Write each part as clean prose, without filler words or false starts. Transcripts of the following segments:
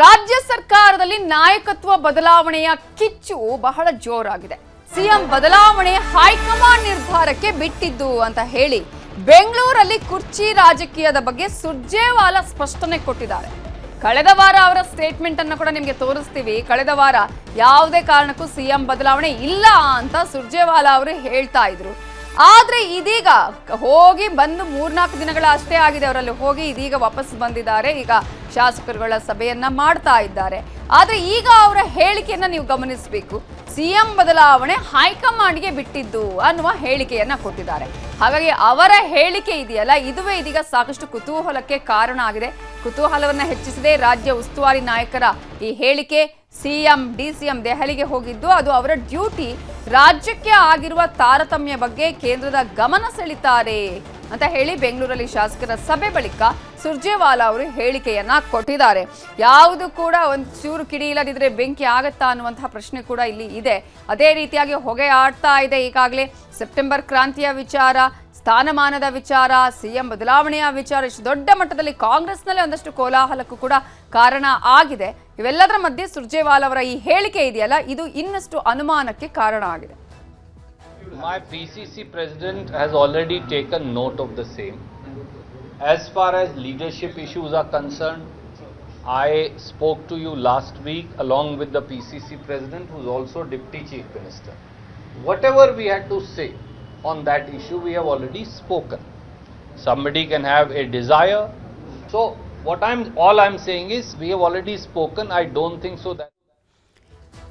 ರಾಜ್ಯ ಸರ್ಕಾರದಲ್ಲಿ ನಾಯಕತ್ವ ಬದಲಾವಣೆಯ ಕಿಚ್ಚು ಬಹಳ ಜೋರಾಗಿದೆ. ಸಿಎಂ ಬದಲಾವಣೆ ಹೈಕಮಾಂಡ್ ನಿರ್ಧಾರಕ್ಕೆ ಬಿಟ್ಟಿದ್ದು ಅಂತ ಹೇಳಿ ಬೆಂಗಳೂರಲ್ಲಿ ಕುರ್ಚಿ ರಾಜಕೀಯದ ಬಗ್ಗೆ ಸುರ್ಜೇವಾಲಾ ಸ್ಪಷ್ಟನೆ ಕೊಟ್ಟಿದ್ದಾರೆ. ಕಳೆದ ವಾರ ಅವರ ಸ್ಟೇಟ್ಮೆಂಟ್ ಅನ್ನು ಕೂಡ ನಿಮಗೆ ತೋರಿಸ್ತೀವಿ. ಕಳೆದ ವಾರ ಯಾವುದೇ ಕಾರಣಕ್ಕೂ ಸಿಎಂ ಬದಲಾವಣೆ ಇಲ್ಲ ಅಂತ ಸುರ್ಜೇವಾಲಾ ಅವರು ಹೇಳ್ತಾ ಇದ್ರು. ಆದ್ರೆ ಇದೀಗ ಹೋಗಿ ಬಂದು 3-4 ದಿನಗಳ ಅಷ್ಟೇ ಆಗಿದೆ ಅವರಲ್ಲಿ ಹೋಗಿ, ಇದೀಗ ವಾಪಸ್ ಬಂದಿದ್ದಾರೆ. ಈಗ ಶಾಸಕರುಗಳ ಸಭೆಯನ್ನ ಮಾಡ್ತಾ ಇದ್ದಾರೆ. ಆದ್ರೆ ಈಗ ಅವರ ಹೇಳಿಕೆಯನ್ನ ನೀವು ಗಮನಿಸಬೇಕು. ಸಿಎಂ ಬದಲಾವಣೆ ಹೈಕಮಾಂಡ್ಗೆ ಬಿಟ್ಟಿದ್ದು ಅನ್ನುವ ಹೇಳಿಕೆಯನ್ನ ಕೊಟ್ಟಿದ್ದಾರೆ. ಹಾಗಾಗಿ ಅವರ ಹೇಳಿಕೆ ಇದೆಯಲ್ಲ, ಇದುವೇ ಇದೀಗ ಸಾಕಷ್ಟು ಕುತೂಹಲಕ್ಕೆ ಕಾರಣ ಆಗಿದೆ. ಕುತೂಹಲವನ್ನ ಹೆಚ್ಚಿಸಿದೆ ರಾಜ್ಯ ಉಸ್ತುವಾರಿ ನಾಯಕರ ಈ ಹೇಳಿಕೆ. ಸಿಎಂ ಡಿಸಿಎಂ ದೆಹಲಿಗೆ ಹೋಗಿದ್ದು ಅದು ಅವರ ಡ್ಯೂಟಿ. ರಾಜ್ಯಕ್ಕೆ ಆಗಿರುವ ತಾರತಮ್ಯ ಬಗ್ಗೆ ಕೇಂದ್ರದ ಗಮನ ಸೆಳೀತಾರೆ ಅಂತ ಹೇಳಿ ಬೆಂಗಳೂರಲ್ಲಿ ಶಾಸಕರ ಸಭೆ ಬಳಿಕ ಸುರ್ಜೇವಾಲಾ ಅವರು ಹೇಳಿಕೆಯನ್ನ ಕೊಟ್ಟಿದ್ದಾರೆ. ಯಾವುದು ಕೂಡ ಒಂದು ಚೂರು ಕಿಡಿ ಇಲ್ಲದಿದ್ರೆ ಬೆಂಕಿ ಆಗತ್ತಾ ಅನ್ನುವಂತಹ ಪ್ರಶ್ನೆ ಕೂಡ ಇಲ್ಲಿ ಇದೆ. ಅದೇ ರೀತಿಯಾಗಿ ಹೊಗೆ ಆಡ್ತಾ ಇದೆ. ಈಗಾಗಲೇ ಸೆಪ್ಟೆಂಬರ್ ಕ್ರಾಂತಿಯ ವಿಚಾರ, ಸ್ಥಾನಮಾನದ ವಿಚಾರ, ಸಿಎಂ ಬದಲಾವಣೆಯ ವಿಚಾರ ಇಷ್ಟು ದೊಡ್ಡ ಮಟ್ಟದಲ್ಲಿ ಕಾಂಗ್ರೆಸ್ನಲ್ಲಿ ಒಂದಷ್ಟು ಕೋಲಾಹಲಕ್ಕೂ ಕೂಡ ಕಾರಣ ಆಗಿದೆ. ಇವೆಲ್ಲದರ ಮಧ್ಯೆ ಸುರ್ಜೇವಾಲಾ ಅವರ ಈ ಹೇಳಿಕೆ ಇದೆಯಲ್ಲ, ಇದು ಇನ್ನಷ್ಟು ಅನುಮಾನಕ್ಕೆ ಕಾರಣ ಆಗಿದೆ. My PCC president has already taken note of the same. As far as leadership issues are concerned, I spoke to you last week along with the PCC president, who is also Deputy Chief Minister. Whatever we had to say on that issue, we have already spoken. Somebody can have a desire. So all I'm saying is we have already spoken. I don't think so that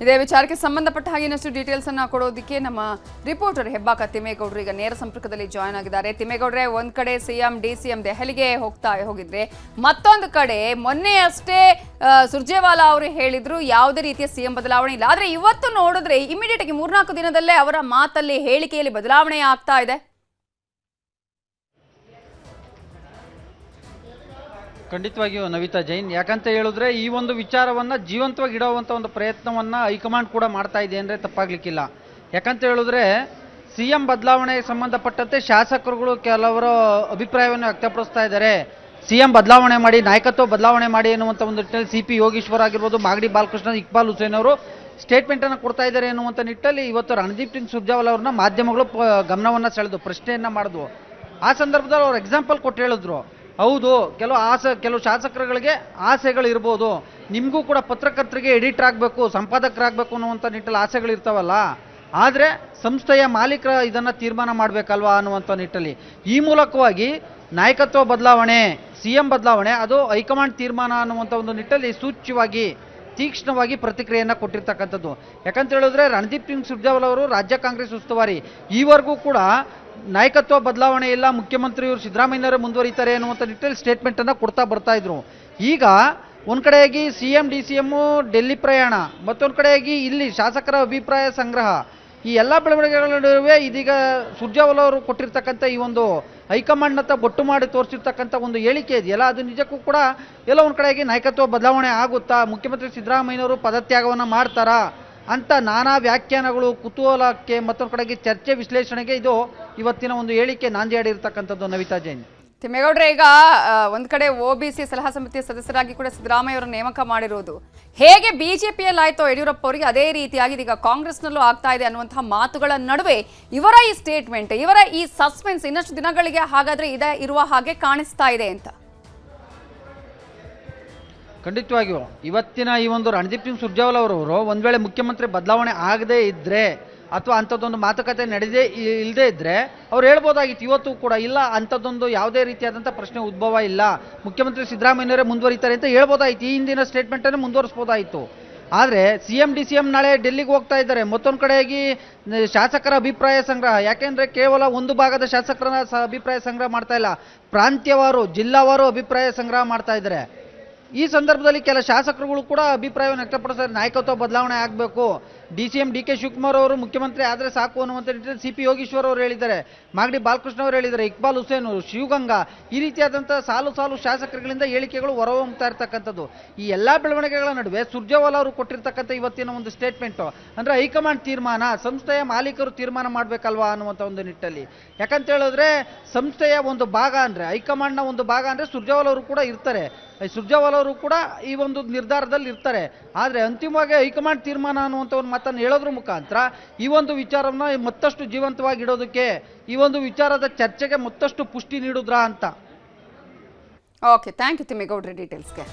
ಇದೇ ವಿಚಾರಕ್ಕೆ ಸಂಬಂಧಪಟ್ಟ ಹಾಗೆ ಇನ್ನಷ್ಟು details ಅನ್ನ ಕೊಡೋದಕ್ಕೆ ನಮ್ಮ reporter Hebbaka ತಿಮ್ಮೇಗೌಡರು ಈಗ ನೇರ ಸಂಪರ್ಕದಲ್ಲಿ ಜಾಯ್ನ್ ಆಗಿದ್ದಾರೆ. ತಿಮ್ಮೇಗೌಡ್ರೆ, ಒಂದ್ ಕಡೆ ಸಿಎಂ ಡಿಸಿಎಂ ದೆಹಲಿಗೆ ಹೋಗಿದ್ರೆ, ಮತ್ತೊಂದು ಕಡೆ ಮೊನ್ನೆ ಅಷ್ಟೇ ಸುರ್ಜೇವಾಲಾ ಅವರು ಹೇಳಿದ್ರು ಯಾವುದೇ ರೀತಿಯ ಸಿಎಂ ಬದಲಾವಣೆ ಇಲ್ಲ. ಆದ್ರೆ ಇವತ್ತು ನೋಡಿದ್ರೆ ಇಮಿಡಿಯೇಟ್ ಆಗಿ 3-4 ದಿನದಲ್ಲೇ ಅವರ ಮಾತಲ್ಲಿ ಹೇಳಿಕೆಯಲ್ಲಿ ಬದಲಾವಣೆ ಆಗ್ತಾ ಇದೆ. ಖಂಡಿತವಾಗಿಯೂ ನವಿತಾ ಜೈನ್, ಯಾಕಂತ ಹೇಳಿದ್ರೆ ಈ ಒಂದು ವಿಚಾರವನ್ನ ಜೀವಂತವಾಗಿ ಇಡುವಂತ ಒಂದು ಪ್ರಯತ್ನವನ್ನ ಹೈಕಮಾಂಡ್ ಕೂಡ ಮಾಡ್ತಾ ಇದೆ ಅಂದ್ರೆ ತಪ್ಪಾಗ್ಲಿಕ್ಕಿಲ್ಲ. ಯಾಕಂತ ಹೇಳಿದ್ರೆ ಸಿಎಂ ಬದಲಾವಣೆಗೆ ಸಂಬಂಧಪಟ್ಟಂತೆ ಶಾಸಕರುಗಳು ಕೆಲವರು ಅಭಿಪ್ರಾಯವನ್ನು ವ್ಯಕ್ತಪಡಿಸ್ತಾ ಇದ್ದಾರೆ. ಸಿಎಂ ಬದಲಾವಣೆ ಮಾಡಿ, ನಾಯಕತ್ವ ಬದಲಾವಣೆ ಮಾಡಿ ಎನ್ನುವಂತ ಒಂದು ನಿಟ್ಟಿನಲ್ಲಿ ಸಿಪಿ ಯೋಗೀಶ್ವರ್ ಆಗಿರ್ಬೋದು, ಮಾಗಡಿ ಬಾಲಕೃಷ್ಣ, ಇಕ್ಬಾಲ್ ಹುಸೇನ್ ಅವರು ಸ್ಟೇಟ್ಮೆಂಟ್ ಅನ್ನು ಕೊಡ್ತಾ ಇದ್ದಾರೆ ಎನ್ನುವಂತ ನಿಟ್ಟಿನಲ್ಲಿ ಇವತ್ತು ರಣದೀಪ್ ಸಿಂಗ್ ಸುರ್ಜೇವಾಲಾ ಅವ್ರನ್ನ ಮಾಧ್ಯಮಗಳು ಗಮನವನ್ನ ಸೆಳೆದು ಪ್ರಶ್ನೆಯನ್ನ ಮಾಡಿದ್ವು. ಆ ಸಂದರ್ಭದಲ್ಲಿ ಅವ್ರು ಎಕ್ಸಾಂಪಲ್ ಕೊಟ್ಟು ಹೇಳಿದ್ರು, ಹೌದು, ಕೆಲವು ಶಾಸಕರುಗಳಿಗೆ ಆಸೆಗಳು ಇರ್ಬೋದು, ನಿಮಗೂ ಕೂಡ ಪತ್ರಕರ್ತರಿಗೆ ಎಡಿಟರ್ ಆಗಬೇಕು, ಸಂಪಾದಕರಾಗಬೇಕು ಅನ್ನುವಂಥ ನಿಟ್ಟಲ್ಲಿ ಆಸೆಗಳು ಇರ್ತಾವಲ್ಲ, ಆದರೆ ಸಂಸ್ಥೆಯ ಮಾಲೀಕರ ಇದನ್ನು ತೀರ್ಮಾನ ಮಾಡಬೇಕಲ್ವಾ ಅನ್ನುವಂಥ ನಿಟ್ಟಲ್ಲಿ ಈ ಮೂಲಕವಾಗಿ ನಾಯಕತ್ವ ಬದಲಾವಣೆ, ಸಿಎಂ ಬದಲಾವಣೆ ಅದು ಹೈಕಮಾಂಡ್ ತೀರ್ಮಾನ ಅನ್ನುವಂಥ ಒಂದು ನಿಟ್ಟಲ್ಲಿ ಸೂಚ್ಯವಾಗಿ ತೀಕ್ಷ್ಣವಾಗಿ ಪ್ರತಿಕ್ರಿಯೆಯನ್ನು ಕೊಟ್ಟಿರ್ತಕ್ಕಂಥದ್ದು. ಯಾಕಂತ ಹೇಳಿದ್ರೆ ರಣದೀಪ್ ಸಿಂಗ್ ಸುರ್ಜೇವಾಲಾ ಅವರು ರಾಜ್ಯ ಕಾಂಗ್ರೆಸ್ ಉಸ್ತುವಾರಿ, ಈವರೆಗೂ ಕೂಡ ನಾಯಕತ್ವ ಬದಲಾವಣೆ ಇಲ್ಲ, ಮುಖ್ಯಮಂತ್ರಿಯವರು ಸಿದ್ದರಾಮಯ್ಯನವರೇ ಮುಂದುವರಿತಾರೆ ಅನ್ನುವಂಥ ನಿಟ್ಟಲ್ಲಿ ಸ್ಟೇಟ್ಮೆಂಟ್ ಅನ್ನು ಕೊಡ್ತಾ ಬರ್ತಾ ಇದ್ರು. ಈಗ ಒಂದ್ ಕಡೆಯಾಗಿ ಸಿಎಂ ಡಿಸಿಎಂ ಡೆಲ್ಲಿ ಪ್ರಯಾಣ, ಮತ್ತೊಂದು ಕಡೆಯಾಗಿ ಇಲ್ಲಿ ಶಾಸಕರ ಅಭಿಪ್ರಾಯ ಸಂಗ್ರಹ, ಈ ಎಲ್ಲ ಬೆಳವಣಿಗೆಗಳ ನಡುವೆ ಇದೀಗ ಸುರ್ಜೇವಾಲಾ ಅವರು ಕೊಟ್ಟಿರ್ತಕ್ಕಂಥ ಈ ಒಂದು ಹೈಕಮಾಂಡ್ನತ್ತ ಬೊಟ್ಟು ಮಾಡಿ ತೋರಿಸಿರ್ತಕ್ಕಂಥ ಒಂದು ಹೇಳಿಕೆ ಇದೆಯಲ್ಲ, ಅದು ನಿಜಕ್ಕೂ ಕೂಡ ಎಲ್ಲ ಒಂದ್ ಕಡೆಯಾಗಿ ನಾಯಕತ್ವ ಬದಲಾವಣೆ ಆಗುತ್ತಾ, ಮುಖ್ಯಮಂತ್ರಿ ಸಿದ್ದರಾಮಯ್ಯನವರು ಪದತ್ಯಾಗವನ್ನ ಮಾಡ್ತಾರಾ ಅಂತ ನಾನಾ ವ್ಯಾಖ್ಯಾನಗಳು, ಕುತೂಹಲಕ್ಕೆ ಮತ್ತೊಂದು ಕಡೆಗೆ ಚರ್ಚೆ ವಿಶ್ಲೇಷಣೆಗೆ ಇದು ಇವತ್ತಿನ ಒಂದು ಹೇಳಿಕೆ ನಾಂದಿಯಾಡಿರ್ತಕ್ಕಂಥದ್ದು. ನವಿತಾ ಜೈನ್. ತಿಮ್ಮೇಗೌಡ್ರೆ, ಈಗ ಒಂದ್ ಕಡೆ ಒಬಿಸಿ ಸಲಹಾ ಸಮಿತಿಯ ಸದಸ್ಯರಾಗಿ ಕೂಡ ಸಿದ್ದರಾಮಯ್ಯ ಅವರ ನೇಮಕ ಮಾಡಿರೋದು ಹೇಗೆ ಬಿಜೆಪಿಯಲ್ಲಿ ಆಯ್ತೋ ಯಡಿಯೂರಪ್ಪ ಅವರಿಗೆ, ಅದೇ ರೀತಿಯಾಗಿ ಈಗ ಕಾಂಗ್ರೆಸ್ನಲ್ಲೂ ಆಗ್ತಾ ಇದೆ ಅನ್ನುವಂತಹ ಮಾತುಗಳ ನಡುವೆ ಇವರ ಈ ಸ್ಟೇಟ್ಮೆಂಟ್, ಇವರ ಈ ಸಸ್ಪೆನ್ಸ್ ಇನ್ನಷ್ಟು ದಿನಗಳಿಗೆ ಹಾಗಾದ್ರೆ ಇರುವ ಹಾಗೆ ಕಾಣಿಸ್ತಾ ಇದೆ ಅಂತ. ಖಂಡಿತವಾಗಿಯೂ ಇವತ್ತಿನ ಈ ಒಂದು ರಣದೀಪ್ ಸಿಂಗ್ ಸುರ್ಜೇವಾಲಾ ಅವರವರು ಒಂದ್ ವೇಳೆ ಮುಖ್ಯಮಂತ್ರಿ ಬದಲಾವಣೆ ಆಗದೇ ಇದ್ರೆ ಅಥವಾ ಅಂಥದ್ದೊಂದು ಮಾತುಕತೆ ಇಲ್ಲದೇ ಇದ್ರೆ ಅವ್ರು ಹೇಳ್ಬೋದಾಗಿತ್ತು. ಇವತ್ತು ಕೂಡ ಇಲ್ಲ, ಅಂಥದ್ದೊಂದು ಯಾವುದೇ ರೀತಿಯಾದಂಥ ಪ್ರಶ್ನೆ ಉದ್ಭವ ಇಲ್ಲ, ಮುಖ್ಯಮಂತ್ರಿ ಸಿದ್ದರಾಮಯ್ಯನವರೇ ಮುಂದುವರಿತಾರೆ ಅಂತ ಹೇಳ್ಬೋದಾಯ್ತು. ಈ ಹಿಂದಿನ ಸ್ಟೇಟ್ಮೆಂಟನ್ನು ಮುಂದುವರಿಸಬಹುದಾಯಿತು. ಆದರೆ ಸಿಎಂ ಡಿಸಿಎಂ ನಾಳೆ ಡೆಲ್ಲಿಗೆ ಹೋಗ್ತಾ ಇದ್ದಾರೆ. ಮತ್ತೊಂದು ಕಡೆಯಾಗಿ ಶಾಸಕರ ಅಭಿಪ್ರಾಯ ಸಂಗ್ರಹ, ಯಾಕೆಂದ್ರೆ ಕೇವಲ ಒಂದು ಭಾಗದ ಶಾಸಕರ ಅಭಿಪ್ರಾಯ ಸಂಗ್ರಹ ಮಾಡ್ತಾ ಇಲ್ಲ, ಪ್ರಾಂತ್ಯವಾರು, ಜಿಲ್ಲಾವಾರು ಅಭಿಪ್ರಾಯ ಸಂಗ್ರಹ ಮಾಡ್ತಾ ಇದ್ದಾರೆ. ಈ ಸಂದರ್ಭದಲ್ಲಿ ಕೆಲ ಶಾಸಕರುಗಳು ಕೂಡ ಅಭಿಪ್ರಾಯವನ್ನು ವ್ಯಕ್ತಪಡಿಸ್ತಾರೆ, ನಾಯಕತ್ವ ಬದಲಾವಣೆ ಆಗಬೇಕು, DCM DK ಶಿವಕುಮಾರ್ ಅವರು ಮುಖ್ಯಮಂತ್ರಿ ಆದರೆ ಸಾಕು ಅನ್ನುವಂಥ ನಿಟ್ಟಿನಲ್ಲಿ CP ಯೋಗೀಶ್ವರ್ ಅವರು ಹೇಳಿದ್ದಾರೆ, ಮಾಗಡಿ ಬಾಲಕೃಷ್ಣ ಅವರು ಹೇಳಿದ್ದಾರೆ, ಇಕ್ಬಾಲ್ ಹುಸೇನ್, ಶಿವಗಂಗಾ, ಈ ರೀತಿಯಾದಂಥ ಸಾಲು ಸಾಲು ಶಾಸಕರುಗಳಿಂದ ಹೇಳಿಕೆಗಳು ಹೊರಹೊಮ್ಮುತ್ತಾ ಇರ್ತಕ್ಕಂಥದ್ದು. ಈ ಎಲ್ಲ ಬೆಳವಣಿಗೆಗಳ ನಡುವೆ ಸುರ್ಜೇವಾಲಾ ಅವರು ಕೊಟ್ಟಿರ್ತಕ್ಕಂಥ ಇವತ್ತಿನ ಒಂದು ಸ್ಟೇಟ್ಮೆಂಟು ಅಂದರೆ ಹೈಕಮಾಂಡ್ ತೀರ್ಮಾನ, ಸಂಸ್ಥೆಯ ಮಾಲೀಕರು ತೀರ್ಮಾನ ಮಾಡಬೇಕಲ್ವಾ ಅನ್ನುವಂಥ ಒಂದು ನಿಟ್ಟಲ್ಲಿ. ಯಾಕಂತ ಹೇಳಿದ್ರೆ ಸಂಸ್ಥೆಯ ಒಂದು ಭಾಗ ಅಂದರೆ, ಹೈಕಮಾಂಡ್ನ ಒಂದು ಭಾಗ ಅಂದರೆ ಸುರ್ಜೇವಾಲಾ ಅವರು ಕೂಡ ಇರ್ತಾರೆ, ಸುರ್ಜೇವಾಲಾ ಅವರು ಕೂಡ ಈ ಒಂದು ನಿರ್ಧಾರದಲ್ಲಿ ಇರ್ತಾರೆ. ಆದರೆ ಅಂತಿಮವಾಗಿ ಹೈಕಮಾಂಡ್ ತೀರ್ಮಾನ ಅನ್ನುವಂಥ ಒಂದು ಮಾತನ್ನು ಹೇಳೋದ್ರ ಮುಖಾಂತರ ಈ ಒಂದು ವಿಚಾರವನ್ನು ಮತ್ತಷ್ಟು ಜೀವಂತವಾಗಿ ಇಡೋದಕ್ಕೆ, ಈ ಒಂದು ವಿಚಾರದ ಚರ್ಚೆಗೆ ಮತ್ತಷ್ಟು ಪುಷ್ಟಿ ನೀಡುದ್ರಾ ಅಂತ. ಓಕೆ, ಥ್ಯಾಂಕ್ ಯು ತಿಮ್ಮೇಗೌಡ್ರೆ ಡೀಟೇಲ್ಸ್ಗೆ.